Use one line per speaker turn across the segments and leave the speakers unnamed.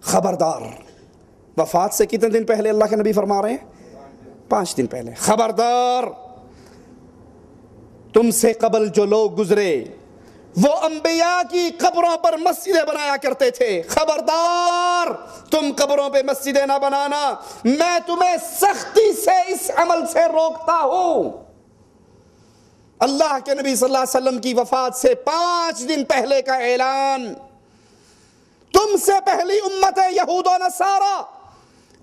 خبردار. وفات سے کتنے دن پہلے اللہ کے نبی فرما رہے ہیں؟ 5 دن پہلے. خبردار تم سے قبل جو لوگ گزرے وہ انبیاء کی قبروں پر مسجدیں بنایا کرتے تھے. خبردار تم قبروں پہ مسجدیں نہ بنانا. میں تمہیں سختی سے اس عمل سے روکتا ہوں. اللہ کے نبی صلی اللہ علیہ وسلم کی وفات سے 5 دن پہلے کا اعلان. تم سے پہلی امت یہود و نصارہ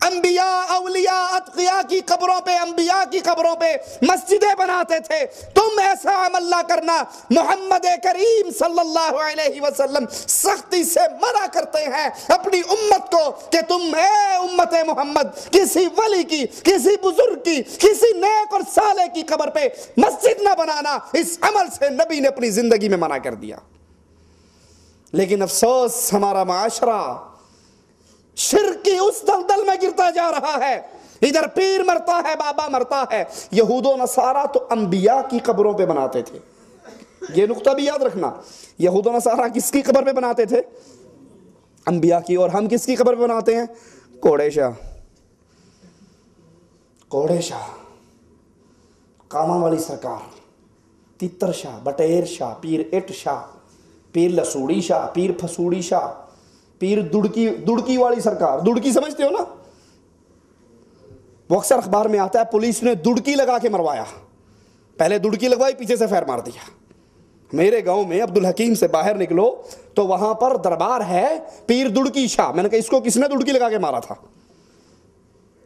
انبیاء اولیاء اتقیاء کی قبروں پہ انبیاء کی قبروں پہ مسجدیں بناتے تھے. تم ایسا عمل نہ کرنا. محمد کریم صلی اللہ علیہ وسلم سختی سے منع کرتے ہیں اپنی امت کو کہ تم اے امت محمد کسی ولی کی کسی بزرگ کی کسی نیک اور صالح کی قبر پہ مسجد نہ بنانا. اس عمل سے نبی نے اپنی زندگی میں منع کر دیا. لیکن افسوس ہمارا معاشرہ شرک کی اس دلدل میں گرتا جا رہا ہے. ادھر پیر مرتا ہے بابا مرتا ہے. یہود و نصارہ تو انبیاء کی قبروں پہ بناتے تھے. یہ نقطہ بھی یاد رکھنا. یہود و نصارہ کس کی قبر پہ بناتے تھے؟ انبیاء کی. اور ہم کس کی قبر پہ بناتے ہیں؟ کوڑے شاہ، کوڑے شاہ، کاماں والی سرکار، تتر شاہ، بٹیر شاہ، پیر اٹ شاہ، پیر لسوڑی شاہ، پیر پھسوڑی شاہ، پیر دڑکی والی سرکار. دڑکی سمجھتے ہو نا؟ وہ اکثر اخبار میں آتا ہے پولیس نے دڑکی لگا کے مروایا. پہلے دڑکی لگوائی پیچھے سے فیر مار دیا. میرے گاؤں میں عبدالحکیم سے باہر نکلو تو وہاں پر دربار ہے پیر دڑکی شاہ. میں نے کہا اس کو کس نے دڑکی لگا کے مارا تھا؟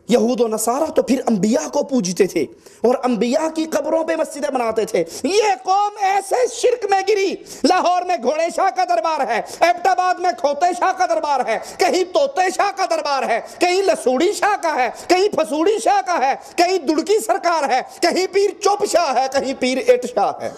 یہود و نصارہ تو پھر انبیاء کو پوجتے تھے اور انبیاء کی قبروں پہ مسجدیں بناتے تھے. یہ قوم ایسے شرک میں گری. لاہور میں گھوڑے شاہ کا دربار ہے، ایبٹ آباد میں کھوتے شاہ کا دربار ہے، کہیں طوطے شاہ کا دربار ہے، کہیں لسوڑی شاہ کا ہے، کہیں پھسوڑی شاہ کا ہے، کہیں دڑکی سرکار ہے، کہیں پیر چوپ شاہ ہے، کہیں پیر اٹ شاہ ہے.